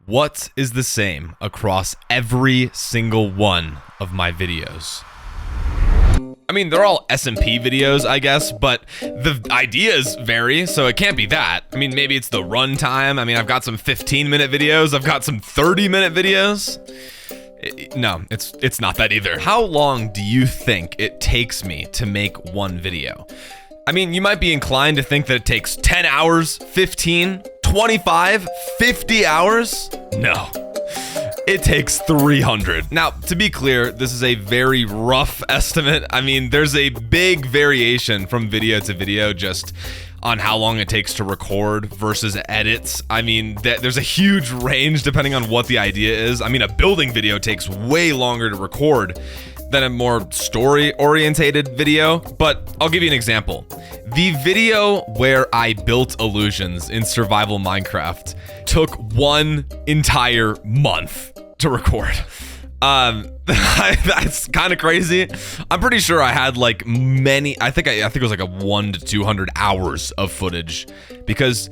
What is the same across every single one of my videos? I mean, they're all S&P videos, I guess, but the ideas vary, so it can't be that. I mean, maybe it's the runtime. I mean, I've got some 15-minute videos. I've got some 30-minute videos. No, it's not that either. How long do you think it takes me to make one video? I mean, you might be inclined to think that it takes 10 hours, 15, 25, 50 hours. No, it takes 300. Now, to be clear, this is a very rough estimate. I mean, there's a big variation from video to video just on how long it takes to record versus edits. I mean, there's a huge range depending on what the idea is. I mean, a building video takes way longer to record than a more story-orientated video, but I'll give you an example. The video where I built illusions in survival Minecraft took one entire month to record. That's kind of crazy. I'm pretty sure I had like many, I think it was like a 100 to 200 hours of footage because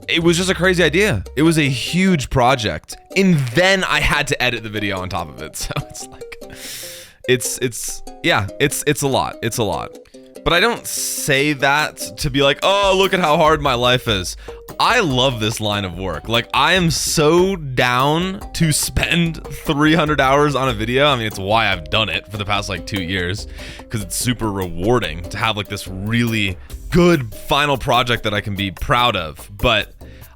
it was just a crazy idea. It was a huge project. And then I had to edit the video on top of it. So it's like, it's a lot. It's a lot. But I don't say that to be like, oh, look at how hard my life is. I love this line of work. Like, I am so down to spend 300 hours on a video. I mean, it's why I've done it for the past like 2 years, because it's super rewarding to have like this really good final project that I can be proud of. But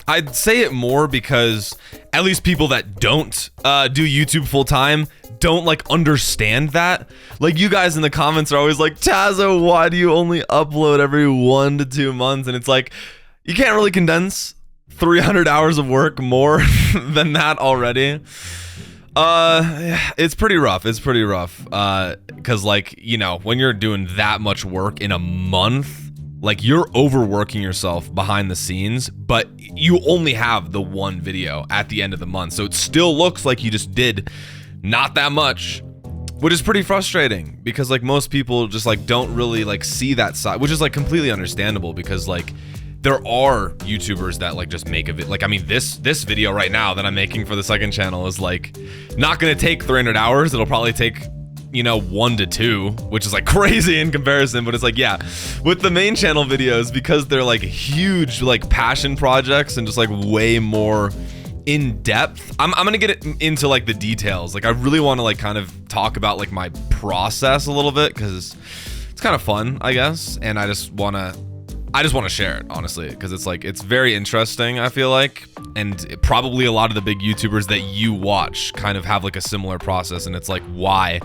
I'd say it more because at least people that don't do YouTube full time don't like understand that. Like, you guys in the comments are always like, Tazo, why do you only upload every 1 to 2 months? And it's like, you can't really condense 300 hours of work more than that already. It's pretty rough. It's pretty rough. Cause like, you know, when you're doing that much work in a month, like, you're overworking yourself behind the scenes, but you only have the one video at the end of the month. So it still looks like you just did not that much, which is pretty frustrating because like most people just like don't really like see that side, which is like completely understandable because like there are YouTubers that like just make a video. Like, I mean, this video right now that I'm making for the second channel is like not gonna take 300 hours. It'll probably take, you know, 1 to 2, which is like crazy in comparison. But it's like, yeah, with the main channel videos, because they're like huge like passion projects and just like way more in depth, I'm gonna get into like the details. Like, I really want to like kind of talk about like my process a little bit because it's kind of fun, I guess, and I just want to share it, honestly, because it's like, it's very interesting, I feel like, and probably a lot of the big YouTubers that you watch kind of have like a similar process, and it's like why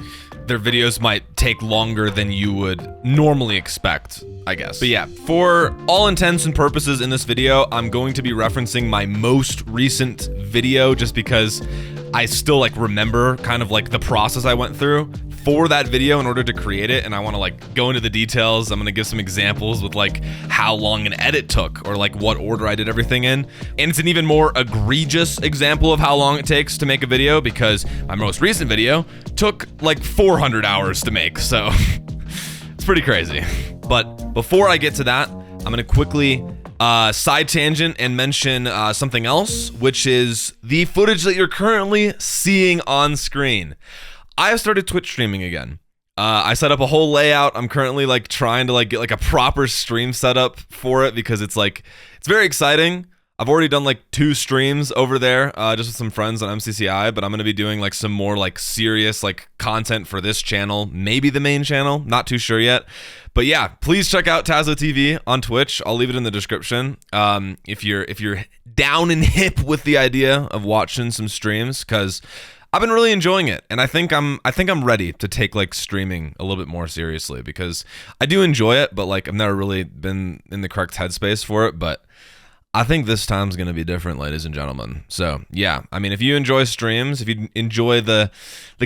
their videos might take longer than you would normally expect, I guess. But yeah, for all intents and purposes in this video, I'm going to be referencing my most recent video just because I still like remember kind of like the process I went through for that video in order to create it, and I want to like go into the details. I'm gonna give some examples with like how long an edit took or like what order I did everything in, and it's an even more egregious example of how long it takes to make a video because my most recent video took like 400 hours to make, so it's pretty crazy. But before I get to that, I'm gonna quickly side tangent and mention something else, which is the footage that you're currently seeing on screen. I have started Twitch streaming again. I set up a whole layout. I'm currently like trying to like get like a proper stream setup for it because it's like, it's very exciting. I've already done like 2 streams over there just with some friends on MCCI, but I'm going to be doing like some more like serious like content for this channel, maybe the main channel, not too sure yet. But yeah, please check out Tazo TV on Twitch. I'll leave it in the description. If you're down and hip with the idea of watching some streams, cuz I've been really enjoying it, and I think I'm ready to take like streaming a little bit more seriously because I do enjoy it, but like I've never really been in the correct headspace for it. But I think this time's gonna be different, ladies and gentlemen. So yeah, I mean, if you enjoy streams, if you enjoy the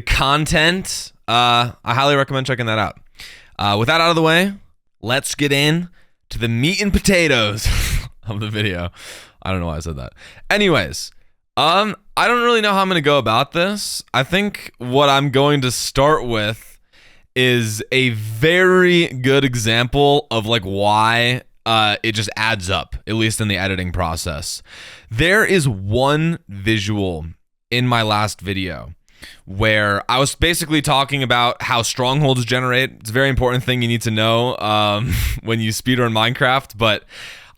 content, I highly recommend checking that out. With that out of the way, let's get in to the meat and potatoes of the video. I don't know why I said that. Anyways. I don't really know how I'm going to go about this. I think what I'm going to start with is a very good example of like why it just adds up, at least in the editing process. There is one visual in my last video where I was basically talking about how strongholds generate. It's a very important thing you need to know when you speedrun Minecraft, but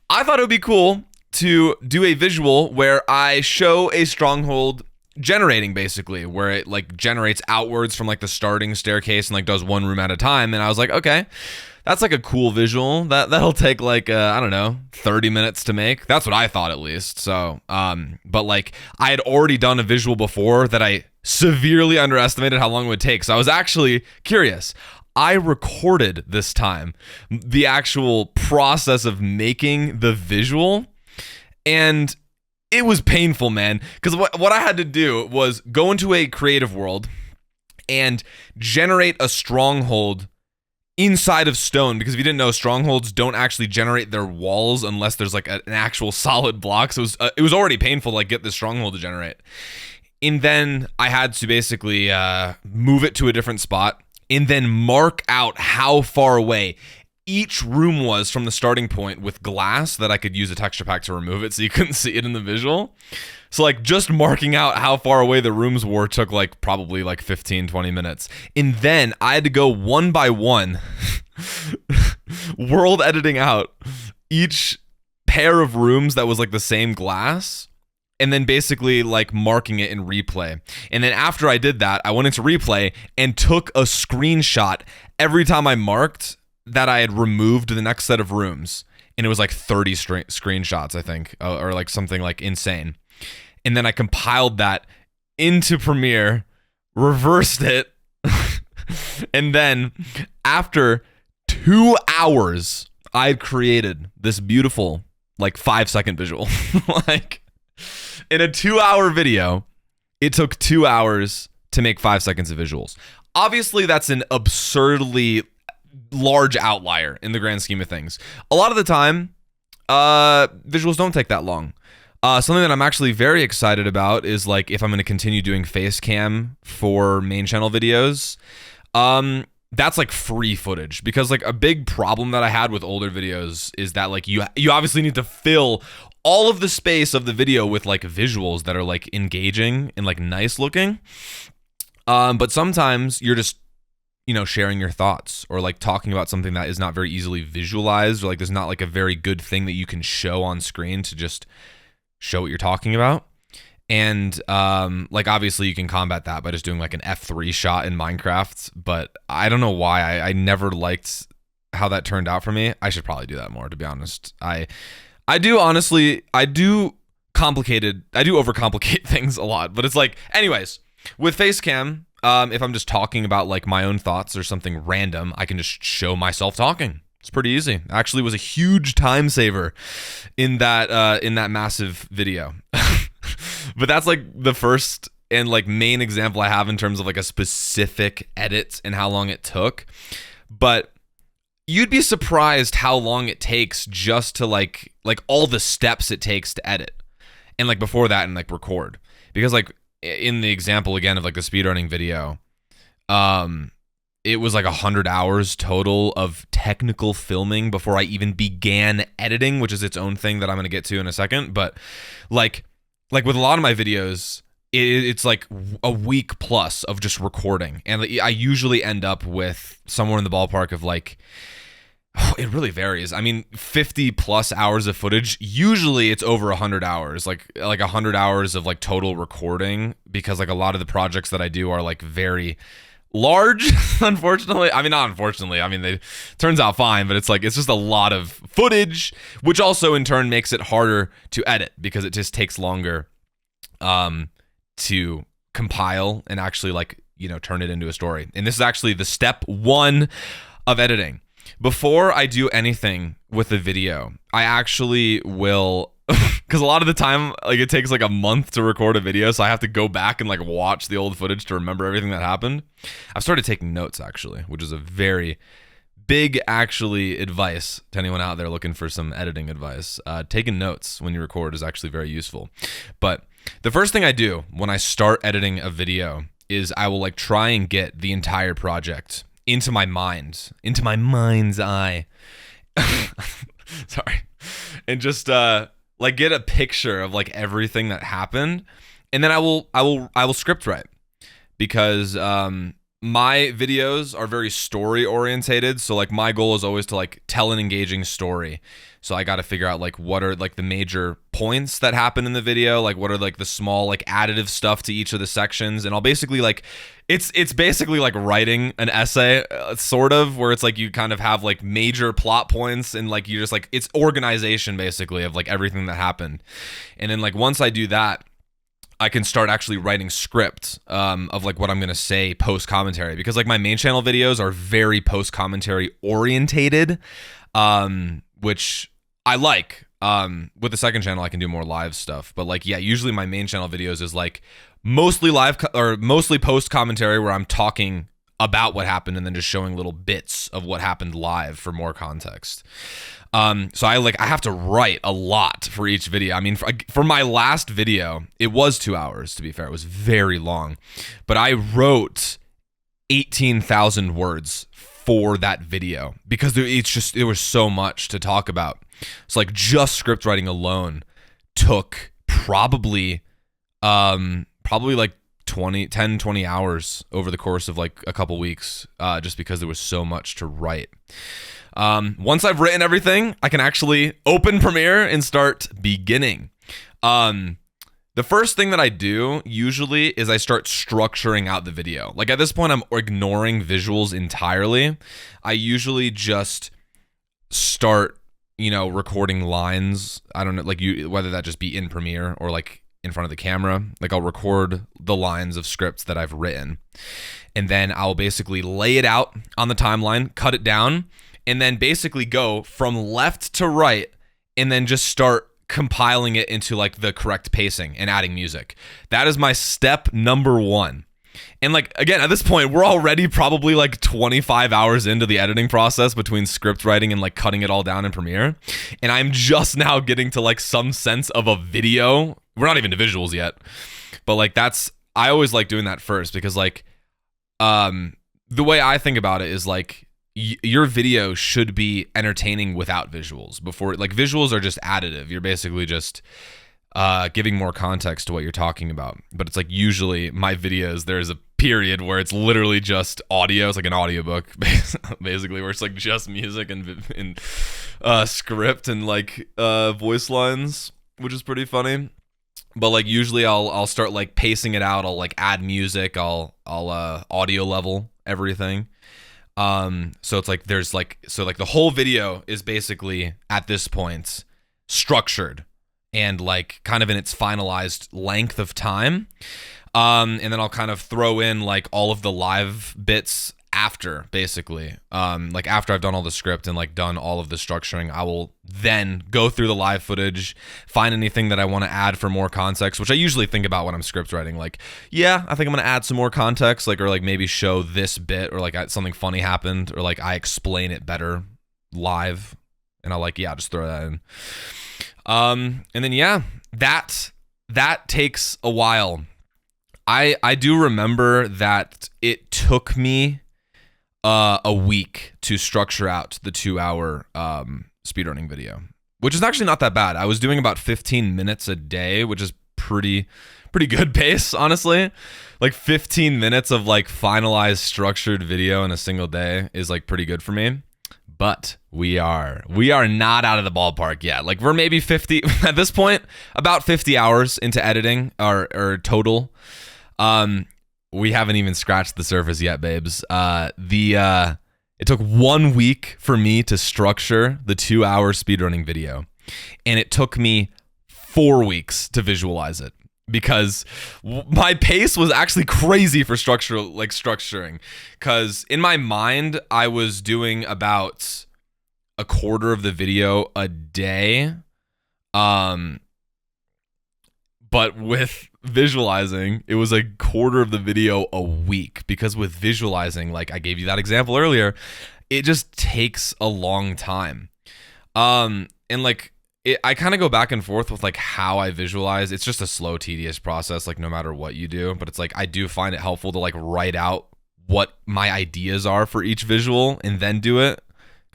I thought it would be cool to do a visual where I show a stronghold generating, basically, where it like generates outwards from like the starting staircase and like does one room at a time. And I was like, okay, that's like a cool visual. That'll take like I don't know, 30 minutes to make. That's what I thought, at least. So but like I had already done a visual before that I severely underestimated how long it would take. So I was actually curious. I recorded this time the actual process of making the visual, and it was painful, man, because what I had to do was go into a creative world and generate a stronghold inside of stone, because if you didn't know, strongholds don't actually generate their walls unless there's like an actual solid block. So it was already painful to like get this stronghold to generate. And then I had to basically move it to a different spot and then mark out how far away each room was from the starting point with glass that I could use a texture pack to remove it so you couldn't see it in the visual. So like just marking out how far away the rooms were took like probably like 15-20 minutes. And then I had to go one by one world editing out each pair of rooms that was like the same glass, and then basically like marking it in replay. And then after I did that, I went into replay and took a screenshot every time I marked that I had removed the next set of rooms. And it was like 30 screenshots, I think, or like something like insane. And then I compiled that into Premiere, reversed it, and then after 2 hours, I had created this beautiful like 5-second visual. Like, in a 2-hour video, it took 2 hours to make 5 seconds of visuals. Obviously, that's an absurdly large outlier in the grand scheme of things. A lot of the time, visuals don't take that long. Something that I'm actually very excited about is like if I'm going to continue doing FaceCam for main channel videos, that's like free footage, because like a big problem that I had with older videos is that like you obviously need to fill all of the space of the video with like visuals that are like engaging and like nice looking. But sometimes you're just, you know, sharing your thoughts or like talking about something that is not very easily visualized, or like there's not like a very good thing that you can show on screen to just show what you're talking about. And like obviously you can combat that by just doing like an F3 shot in Minecraft, but I don't know why I never liked how that turned out for me. I should probably do that more, to be honest. I do overcomplicate things a lot, but it's like, anyways, with FaceCam, if I'm just talking about like my own thoughts or something random, I can just show myself talking. It's pretty easy. Actually, was a huge time saver in that massive video. But that's like the first and like main example I have in terms of like a specific edit and how long it took. But you'd be surprised how long it takes just to like all the steps it takes to edit, and like before that and like record. Because like in the example again of like the speedrunning video, it was like 100 hours total of technical filming before I even began editing, which is its own thing that I'm going to get to in a second. But like with a lot of my videos, it's like a week plus of just recording. And I usually end up with somewhere in the ballpark of like, it really varies. I mean, 50 plus hours of footage. Usually it's over 100 hours, like 100 hours of like total recording, because like a lot of the projects that I do are like very large, unfortunately. I mean, not unfortunately. I mean, they turns out fine, but it's like, it's just a lot of footage, which also in turn makes it harder to edit because it just takes longer to compile and actually like, you know, turn it into a story. And this is actually the step one of editing. Before I do anything with a video, I actually will, because a lot of the time, like it takes like a month to record a video, so I have to go back and like watch the old footage to remember everything that happened. I've started taking notes actually, which is a very big actually advice to anyone out there looking for some editing advice. Taking notes when you record is actually very useful. But the first thing I do when I start editing a video is I will like try and get the entire project into my mind, into my mind's eye. sorry, and just like get a picture of like everything that happened, and then I will script write, because my videos are very story orientated. So like my goal is always to like tell an engaging story. So I got to figure out like what are like the major points that happen in the video, like what are like the small like additive stuff to each of the sections, and I'll basically like it's basically like writing an essay, sort of, where it's like you kind of have like major plot points, and like you just like it's organization basically of like everything that happened. And then like once I do that, I can start actually writing script of like what I'm going to say post commentary, because like my main channel videos are very post commentary orientated, which I like. With the second channel, I can do more live stuff, but like, yeah, usually my main channel videos is like mostly live or mostly post commentary, where I'm talking about what happened and then just showing little bits of what happened live for more context. So I have to write a lot for each video. I mean, for my last video, it was 2 hours, to be fair. It was very long, but I wrote 18,000 words for that video, because there was so much to talk about. So like just script writing alone took probably like 20 hours over the course of like a couple weeks, just because there was so much to write. Once I've written everything, I can actually open Premiere and start beginning. The first thing that I do usually is I start structuring out the video. Like at this point, I'm ignoring visuals entirely. I usually just start, recording lines. I don't know, like whether that just be in Premiere or like in front of the camera. Like I'll record the lines of scripts that I've written, and then I'll basically lay it out on the timeline, cut it down, and then basically go from left to right, and then just start compiling it into like the correct pacing and adding music. That is my step number one. And like, again, at this point, we're already probably like 25 hours into the editing process between script writing and like cutting it all down in Premiere. And I'm just now getting to like some sense of a video. We're not even to visuals yet, but like I always like doing that first, because like, the way I think about it is like, your video should be entertaining without visuals. Before, like, visuals are just additive. You're basically just giving more context to what you're talking about. But it's like usually my videos, there's a period where it's literally just audio. It's like an audiobook, basically, where it's like just music and script and like voice lines, which is pretty funny. But like usually I'll start like pacing it out. I'll like add music. I'll audio level everything. So it's like the whole video is basically at this point structured and like kind of in its finalized length of time. And then I'll kind of throw in like all of the live bits after, basically. Like after I've done all the script and like done all of the structuring, I will then go through the live footage, find anything that I want to add for more context, which I usually think about when I'm script writing. Like, yeah, I think I'm going to add some more context, like, or like maybe show this bit, or like something funny happened, or like I explain it better live, and I'll like, yeah, just throw that in. And then, yeah, that takes a while. I do remember that it took me a week to structure out the 2 hour speedrunning video, which is actually not that bad. I was doing about 15 minutes a day, which is pretty good pace, honestly. Like 15 minutes of like finalized structured video in a single day is like pretty good for me. But we are not out of the ballpark yet. Like we're maybe 50 at this point, about 50 hours into editing or total. We haven't even scratched the surface yet, babes. It took 1 week for me to structure the 2 hour speedrunning video, and it took me 4 weeks to visualize it, because my pace was actually crazy for structuring, because in my mind I was doing about a quarter of the video a day, but with visualizing, it was a quarter of the video a week, because with visualizing, like I gave you that example earlier, it just takes a long time. And like I kind of go back and forth with like how I visualize. It's just a slow, tedious process, like no matter what you do. But it's like I do find it helpful to like write out what my ideas are for each visual and then do it,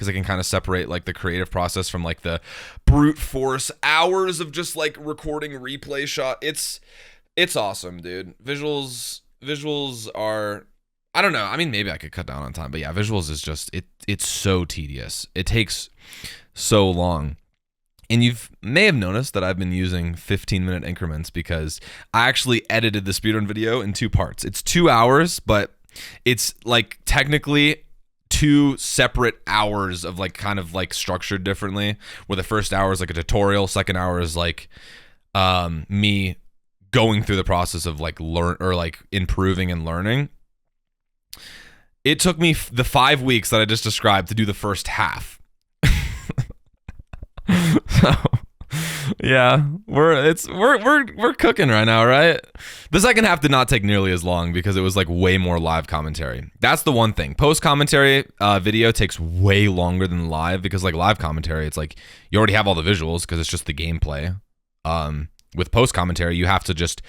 because I can kind of separate like the creative process from like the brute force hours of just like recording replay shot. It's awesome, dude. Visuals are, I don't know. I mean, maybe I could cut down on time, but yeah, visuals is just, it's so tedious. It takes so long. And you may have noticed that I've been using 15-minute increments because I actually edited the speedrun video in 2 parts. It's 2 hours, but it's like technically 2 separate hours of like kind of like structured differently, where the first hour is like a tutorial, second hour is like me going through the process of like improving and learning. It took me the 5 weeks that I just described to do the first half. So, yeah, we're cooking right now, right? The second half did not take nearly as long because it was like way more live commentary. That's the one thing. Post commentary video takes way longer than live, because like live commentary, it's like you already have all the visuals because it's just the gameplay. With post commentary, you have to just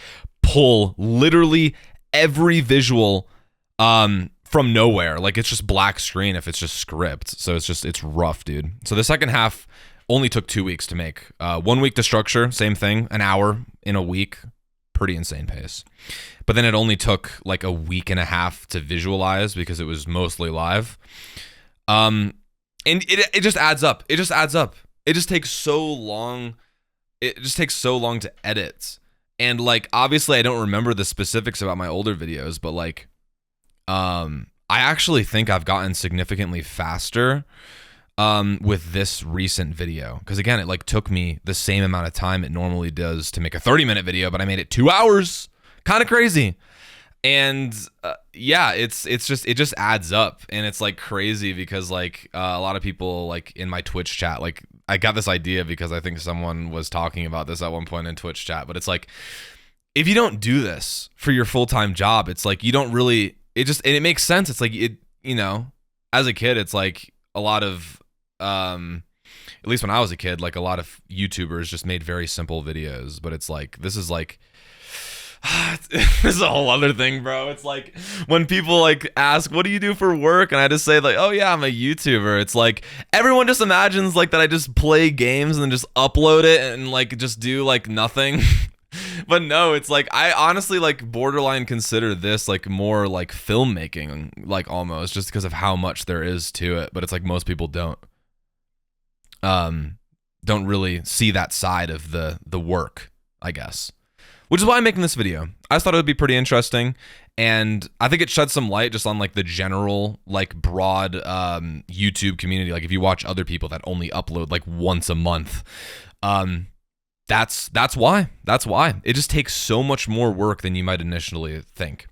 pull literally every visual from nowhere. Like it's just black screen if it's just script. So it's rough, dude. So the second half only took 2 weeks to make. 1 week to structure, same thing, an hour in a week, pretty insane pace. But then it only took like a week and a half to visualize because it was mostly live. And it just adds up. It just adds up. It just takes so long. It just takes so long to edit. And like, obviously I don't remember the specifics about my older videos, but like, I actually think I've gotten significantly faster with this recent video, because again, it like took me the same amount of time it normally does to make a 30-minute video, but I made it 2 hours. Kind of crazy. And yeah, it just adds up, and it's like crazy because like a lot of people like in my Twitch chat, like I got this idea because I think someone was talking about this at one point in Twitch chat, but it's like, if you don't do this for your full-time job, it's like you don't really, and it makes sense. It's like, as a kid, it's like a lot of at least when I was a kid, like a lot of YouTubers just made very simple videos, but it's like, this is like, this is a whole other thing, bro. It's like when people like ask, what do you do for work? And I just say like, oh yeah, I'm a YouTuber. It's like everyone just imagines like that I just play games and then just upload it and like just do like nothing. But no, it's like I honestly like borderline consider this like more like filmmaking, like almost, just because of how much there is to it. But it's like most people don't really see that side of the work, I guess. Which is why I'm making this video. I just thought it would be pretty interesting, and I think it sheds some light just on like the general like broad YouTube community. Like if you watch other people that only upload like once a month, that's why. It just takes so much more work than you might initially think.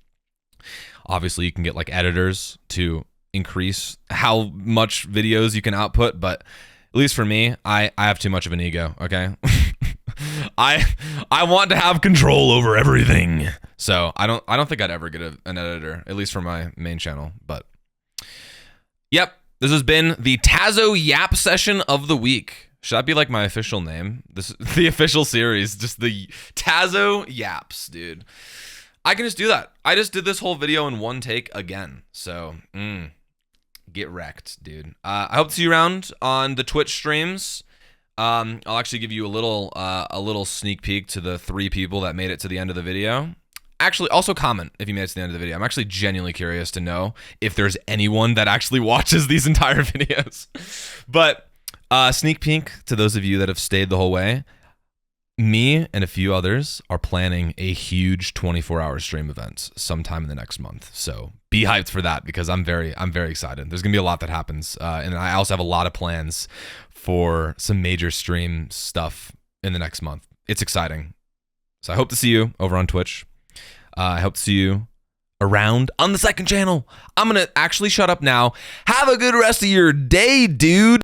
Obviously, you can get like editors to increase how much videos you can output, but at least for me, I have too much of an ego, okay? I want to have control over everything. So I don't think I'd ever get an editor, at least for my main channel. But yep, this has been the Tazo Yap session of the week. Should that be like my official name? This is the official series, just the Tazo Yaps, dude. I can just do that. I just did this whole video in one take again. So get wrecked, dude. I hope to see you around on the Twitch streams. I'll actually give you a little sneak peek to the 3 people that made it to the end of the video. Actually, also comment if you made it to the end of the video. I'm actually genuinely curious to know if there's anyone that actually watches these entire videos. But sneak peek to those of you that have stayed the whole way. Me and a few others are planning a huge 24-hour stream event sometime in the next month. So be hyped for that, because I'm very excited. There's gonna be a lot that happens, and I also have a lot of plans for some major stream stuff in the next month. It's exciting. So I hope to see you over on Twitch. I hope to see you around on the second channel. I'm gonna actually shut up now. Have a good rest of your day, dude.